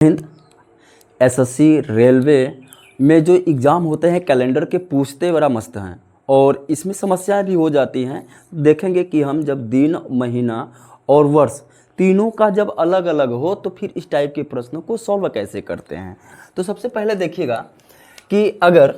Hind SSC railway में जो exam होते हैं कैलेंडर के पूछते बड़ा मस्त हैं और इसमें समस्याएं भी हो जाती हैं। देखेंगे कि हम जब दिन महीना और वर्ष तीनों का जब अलग अलग हो तो फिर इस टाइप के प्रश्नों को सॉल्व कैसे करते हैं। तो सबसे पहले देखिएगा कि अगर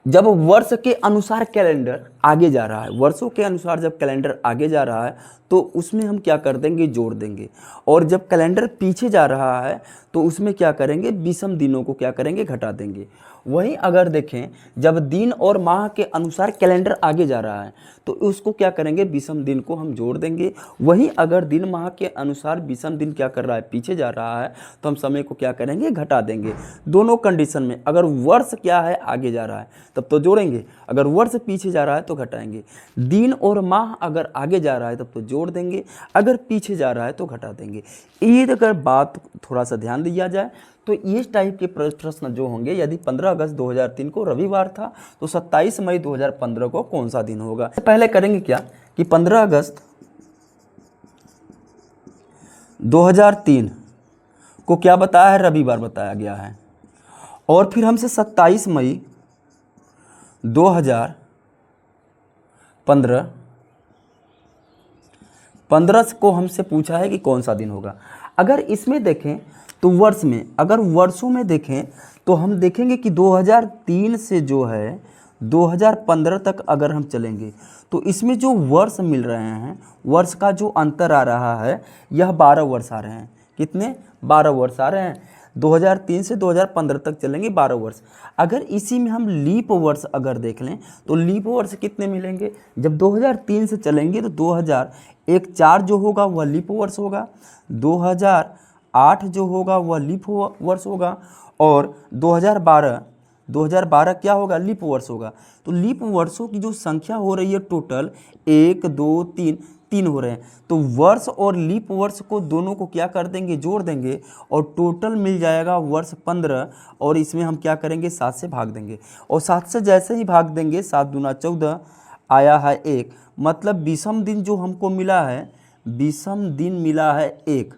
जब वर्ष के अनुसार कैलेंडर आगे जा रहा है, वर्षों के अनुसार जब कैलेंडर आगे जा रहा है तो उसमें हम क्या कर देंगे, जोड़ देंगे। और जब कैलेंडर पीछे जा रहा है तो उसमें क्या करेंगे, विषम दिनों को क्या करेंगे, घटा देंगे। वहीं अगर देखें जब दिन और माह के अनुसार कैलेंडर आगे जा रहा है तो उसको क्या करेंगे, विषम दिन को हम जोड़ देंगे। वहीं अगर दिन माह के अनुसार विषम दिन क्या कर रहा है, पीछे जा रहा है तो हम समय को क्या करेंगे, घटा देंगे। दोनों कंडीशन में अगर वर्ष क्या है, आगे जा रहा है तब तो जोड़ेंगे, अगर वर्ष पीछे जा रहा है तो घटाएंगे। दिन और माह अगर आगे जा रहा है तब तो जोड़ देंगे, अगर पीछे जा रहा है तो घटा देंगे। ये अगर बात थोड़ा सा ध्यान दिया जाए तो इस टाइप के प्रश्न जो होंगे, यदि 15 अगस्त 2003 को रविवार था तो 27 मई 2015 को कौन सा दिन होगा। पहले करेंगे क्या कि 15 अगस्त 2003 को क्या बताया है, रविवार बताया गया है। और फिर हमसे 27 मई 2015 को हमसे पूछा है कि कौन सा दिन होगा। अगर इसमें देखें तो वर्ष में, अगर वर्षों में देखें तो हम देखेंगे कि 2003 से जो है 2015 तक अगर हम चलेंगे तो इसमें जो वर्ष मिल रहे हैं, वर्ष का जो अंतर आ रहा है यह 12 वर्ष आ रहे हैं। कितने, 12 वर्ष आ रहे हैं। 2003 से 2015 तक चलेंगे 12 वर्ष। अगर इसी में हम लीप वर्ष अगर देख लें तो लीप वर्ष कितने मिलेंगे, जब 2003 से चलेंगे तो 2001 4 जो होगा वह लीप वर्ष होगा, 2008 जो होगा वह लीप वर्ष होगा, और 2012 क्या होगा, लीप वर्ष होगा। तो लीप वर्षों की जो संख्या हो रही है टोटल 1 2 3 हो रहे हैं। तो वर्ष और लीप वर्ष को दोनों को क्या कर देंगे, जोड़ देंगे और टोटल मिल जाएगा वर्ष 15। और इसमें हम क्या करेंगे, 7 से भाग देंगे। और 7 से जैसे ही भाग देंगे 7 दूना 14 आया है 1, मतलब विषम दिन जो हमको मिला है, विषम दिन मिला है 1।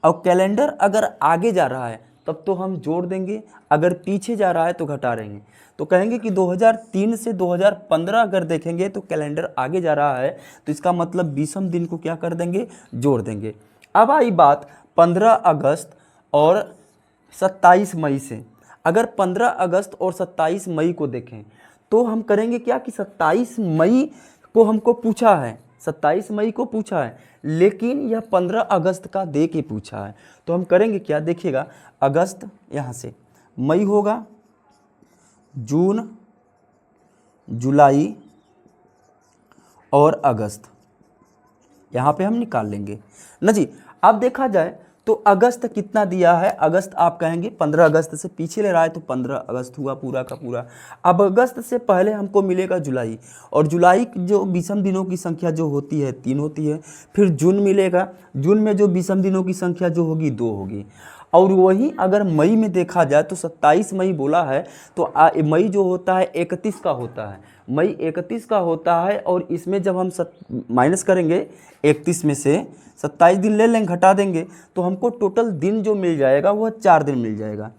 और कैलेंडर अगर आगे जा रहा है तब तो हम जोड़ देंगे, अगर पीछे जा रहा है तो घटा देंगे। तो कहेंगे कि 2003 से 2015 अगर देखेंगे तो कैलेंडर आगे जा रहा है तो इसका मतलब विषम दिन को क्या कर देंगे, जोड़ देंगे। अब आई बात 15 अगस्त और 27 मई से। अगर 15 अगस्त और 27 मई को देखें तो हम करेंगे क्या कि 27 मई को हमको पूछा है, 27 मई को पूछा है, लेकिन यह 15 अगस्त का दे के पूछा है। तो हम करेंगे क्या, देखिएगा अगस्त यहाँ से, मई होगा, जून, जुलाई और अगस्त, यहाँ पे हम निकाल लेंगे ना जी। अब देखा जाए तो अगस्त कितना दिया है, अगस्त आप कहेंगे 15 अगस्त से पीछे ले रहा है तो 15 अगस्त हुआ पूरा का पूरा। अब अगस्त से पहले हमको मिलेगा जुलाई, और जुलाई जो विषम दिनों की संख्या जो होती है 3 होती है। फिर जून मिलेगा, जून में जो विषम दिनों की संख्या जो होगी 2 होगी। और वहीं अगर मई में देखा जाए तो 27 मई बोला है तो मई जो होता है 31 का होता है, मई 31 का होता है। और इसमें जब हम माइनस करेंगे 31 में से 27 दिन ले लेंगे, घटा देंगे तो हमको टोटल दिन जो मिल जाएगा वह 4 दिन मिल जाएगा।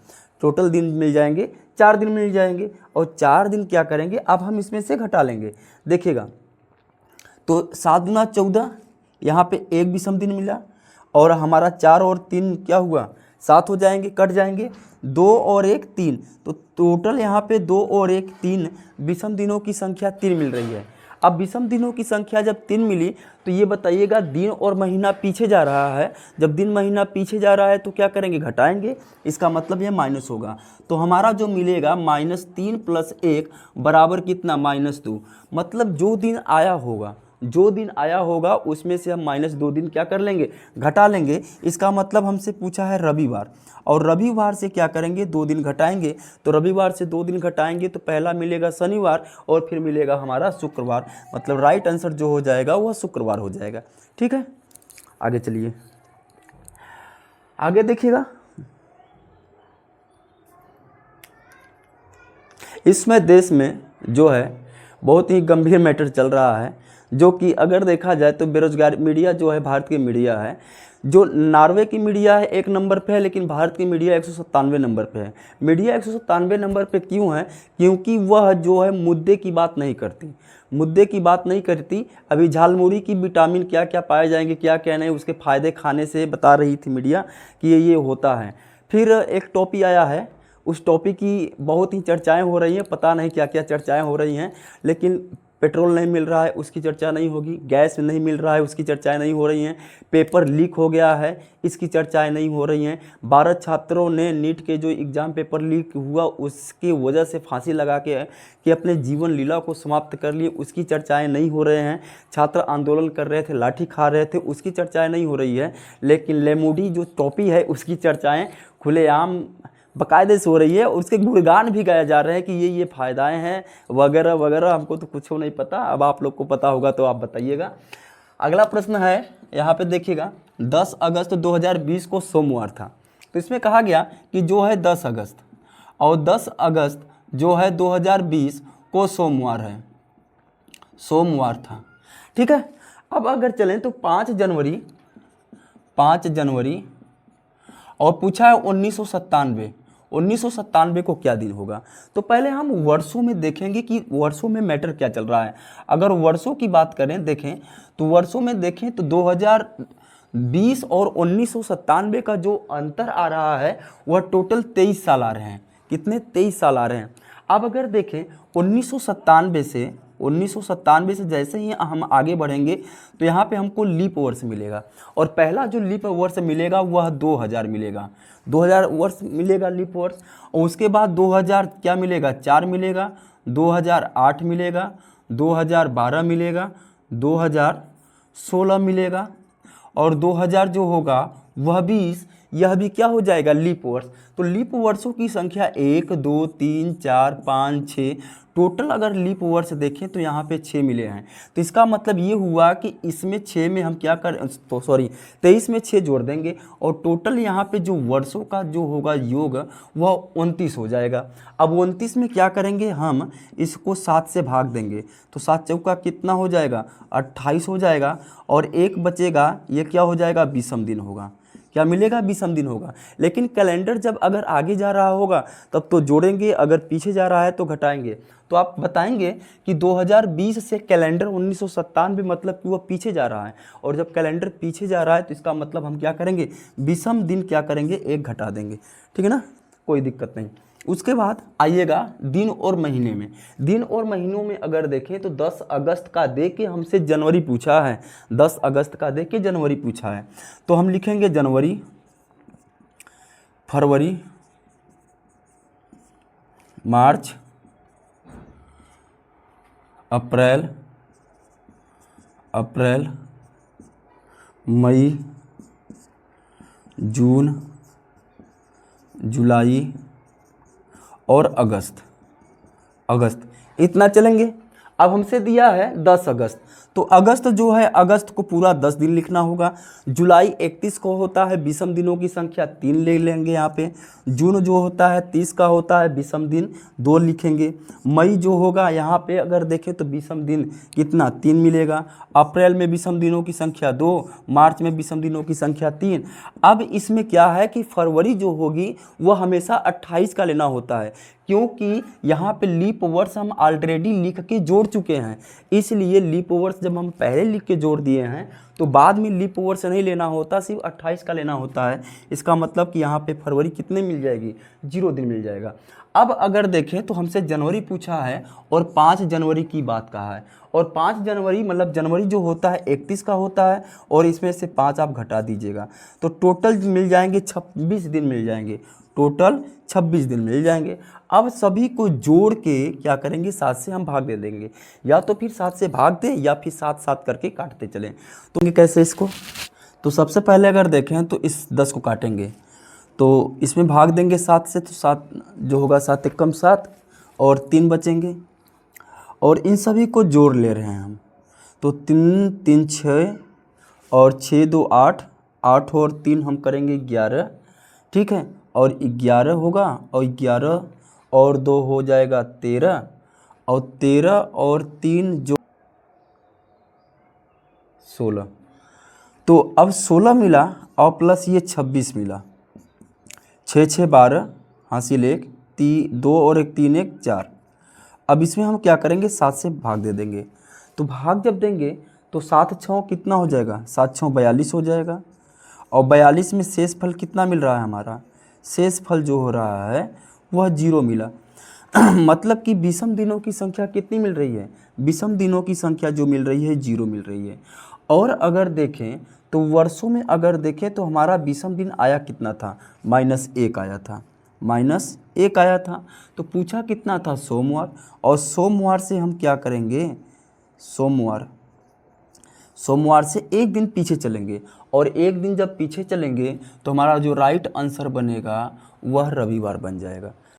टोटल दिन मिल जाएंगे 4 दिन मिल जाएंगे। और 4 दिन क्या करेंगे, अब हम इसमें से घटा लेंगे। देखिएगा तो 7 दूना 14, यहाँ पे एक विषम दिन मिला और हमारा 4 और 3 क्या हुआ, 7 हो जाएंगे, कट जाएंगे, 2 और 1 3। तो टोटल यहाँ पे 2 और 1 3 विषम दिनों की संख्या 3 मिल रही है। अब विषम दिनों की संख्या जब 3 मिली तो ये बताइएगा दिन और महीना पीछे जा रहा है। जब दिन महीना पीछे जा रहा है तो क्या करेंगे, घटाएंगे, इसका मतलब यह माइनस होगा। तो हमारा जो मिलेगा -3 + 1 बराबर कितना, -2। मतलब जो दिन आया होगा, जो दिन आया होगा उसमें से हम -2 दिन क्या कर लेंगे, घटा लेंगे। इसका मतलब हमसे पूछा है रविवार, और रविवार से क्या करेंगे, 2 दिन घटाएंगे। तो रविवार से 2 दिन घटाएंगे तो पहला मिलेगा शनिवार और फिर मिलेगा हमारा शुक्रवार। मतलब राइट आंसर जो हो जाएगा वह शुक्रवार हो जाएगा। ठीक है, आगे चलिए, आगे देखिएगा। इसमें देश में जो है बहुत ही गंभीर मैटर चल रहा है, जो कि अगर देखा जाए तो बेरोजगार मीडिया जो है भारत की मीडिया है, जो नॉर्वे की मीडिया है 1 नंबर पे है, लेकिन भारत की मीडिया 197 नंबर पे है। मीडिया 197 नंबर पे क्यों है? क्योंकि वह जो है मुद्दे की बात नहीं करती, मुद्दे की बात नहीं करती। अभी झालमुड़ी की विटामिन क्या क्या पाए जाएंगे, क्या क्या नहीं, उसके फ़ायदे खाने से बता रही थी मीडिया कि ये होता है। फिर एक टॉपिक आया है, उस टॉपिक की बहुत ही चर्चाएं हो रही हैं, पता नहीं क्या क्या चर्चाएं हो रही हैं, लेकिन पेट्रोल नहीं मिल रहा है उसकी चर्चा नहीं होगी, गैस नहीं मिल रहा है उसकी चर्चाएं नहीं हो रही हैं, पेपर लीक हो गया है इसकी चर्चाएं नहीं हो रही हैं, 12 छात्रों ने नीट के जो एग्ज़ाम पेपर लीक हुआ उसकी वजह से फांसी लगा के कि अपने जीवन लीला को समाप्त कर लिए उसकी चर्चाएं नहीं हो रहे हैं, छात्र आंदोलन कर रहे थे, लाठी खा रहे थे, उसकी चर्चाएँ नहीं हो रही है, लेकिन लेमूडी जो टॉपिक है उसकी चर्चाएँ खुलेआम बाकायदे से हो रही है। उसके गुणगान भी गाया जा रहे हैं कि ये फ़ायदाएं हैं वगैरह वगैरह। हमको तो कुछ नहीं पता, अब आप लोग को पता होगा तो आप बताइएगा। अगला प्रश्न है, यहाँ पे देखिएगा 10 अगस्त 2020 को सोमवार था, तो इसमें कहा गया कि जो है 10 अगस्त और 10 अगस्त जो है 2020 को सोमवार है, सोमवार था, ठीक है। अब अगर चलें तो 5 जनवरी और पूछा है 1997 को क्या दिन होगा। तो पहले हम वर्षों में देखेंगे कि वर्षों में मैटर क्या चल रहा है। अगर वर्षों की बात करें, देखें तो वर्षों में देखें तो 2020 और 1997 का जो अंतर आ रहा है वह टोटल 23 साल आ रहे हैं। कितने? 23 साल आ रहे हैं। अब अगर देखें 1997 से जैसे ही हम आगे बढ़ेंगे तो यहाँ पे हमको लीप वर्ष मिलेगा, और पहला जो लीप वर्ष मिलेगा वह 2000 मिलेगा, 2000 वर्ष मिलेगा लीप वर्ष। और उसके बाद 2000 क्या मिलेगा? 4 मिलेगा, 2008 मिलेगा, 2012 मिलेगा, 2016 मिलेगा, और 2000 जो होगा वह 20, यह भी क्या हो जाएगा? लीप वर्ष। तो लीप वर्षों की संख्या 1 2 3 4 5 6, टोटल अगर लीप वर्ष देखें तो यहाँ पे 6 मिले हैं। तो इसका मतलब ये हुआ कि इसमें 6 में हम क्या कर, तो सॉरी 23 में 6 जोड़ देंगे और टोटल यहाँ पे जो वर्षों का जो होगा योग वह 29 हो जाएगा। अब 29 में क्या करेंगे, हम इसको 7 से भाग देंगे, तो 7 चौका कितना हो जाएगा? 28 हो जाएगा, और एक बचेगा, ये क्या हो जाएगा? विषम दिन होगा। क्या मिलेगा? विषम दिन होगा। लेकिन कैलेंडर जब अगर आगे जा रहा होगा तब तो जोड़ेंगे, अगर पीछे जा रहा है तो घटाएंगे। तो आप बताएंगे कि 2020 से कैलेंडर 1997 मतलब कि वह पीछे जा रहा है, और जब कैलेंडर पीछे जा रहा है तो इसका मतलब हम क्या करेंगे? विषम दिन क्या करेंगे? 1 घटा देंगे, ठीक है ना, कोई दिक्कत नहीं। उसके बाद आइएगा दिन और महीने में। दिन और महीनों में अगर देखें तो 10 अगस्त का दे के हमसे जनवरी पूछा है, 10 अगस्त का दे के जनवरी पूछा है, तो हम लिखेंगे जनवरी, फरवरी, मार्च, अप्रैल, मई, जून, जुलाई और अगस्त, इतना चलेंगे। अब हमसे दिया है 10 अगस्त, तो अगस्त जो है, अगस्त को पूरा 10 दिन लिखना होगा। जुलाई 31 को होता है विषम दिनों की संख्या, 3 ले लेंगे यहाँ पे। जून जो होता है 30 का होता है विषम दिन, 2 लिखेंगे। मई जो होगा यहाँ पे अगर देखें तो विषम दिन कितना? 3 मिलेगा। अप्रैल में विषम दिनों की संख्या 2, मार्च में विषम दिनों की संख्या 3। अब इसमें क्या है कि फरवरी जो होगी वह हमेशा 28 का लेना होता है, क्योंकि यहाँ पे लीप वर्ष हम ऑलरेडी लिख के जोड़ चुके हैं, इसलिए लीप वर्ष जब हम पहले लिख के जोड़ दिए हैं तो बाद में लीप वर्ष नहीं लेना होता, सिर्फ 28 का लेना होता है। इसका मतलब कि यहाँ पे फरवरी कितने मिल जाएगी? 0 दिन मिल जाएगा। अब अगर देखें तो हमसे जनवरी पूछा है और 5 जनवरी की बात कहा है, और 5 जनवरी मतलब जनवरी जो होता है 31 का होता है, और इसमें से 5 आप घटा दीजिएगा तो टोटल मिल जाएंगे 26 दिन मिल जाएंगे, टोटल 26 दिन मिल जाएंगे। अब सभी को जोड़ के क्या करेंगे? 7 से हम भाग दे देंगे, या तो फिर 7 से भाग दें या फिर 7 करके काटते चलें। तो कैसे इसको? तो सबसे पहले अगर देखें तो इस 10 को काटेंगे तो इसमें भाग देंगे 7 से, तो 7 जो होगा 7 एकम 7 और 3 बचेंगे, और इन सभी को जोड़ ले रहे हैं हम, तो 3 3 6 और 6 2 8, 8 और 3 हम करेंगे 11, ठीक है, और 11 होगा, और 11 और 2 हो जाएगा 13, और 13 और 3 जो 16। तो अब 16 मिला और प्लस ये 26 मिला, 6 6 12, हासिल 1, 2 और 1 3 1 4। अब इसमें हम क्या करेंगे, 7 से भाग दे देंगे। तो भाग जब देंगे तो 7 6 कितना हो जाएगा, 7 6 42 हो जाएगा। और 42 में शेष फल कितना मिल रहा है हमारा, शेष फल जो हो रहा है वह 0 मिला। मतलब कि विषम दिनों की संख्या कितनी मिल रही है, विषम दिनों की संख्या जो मिल रही है 0 मिल रही है। और अगर देखें तो वर्षों में अगर देखें तो हमारा विषम दिन आया कितना था, -1 आया था, -1 आया था। तो पूछा कितना था, सोमवार। और सोमवार से हम क्या करेंगे, सोमवार से एक दिन पीछे चलेंगे। और एक दिन जब पीछे चलेंगे तो हमारा जो राइट आंसर बनेगा वह रविवार बन जाएगा।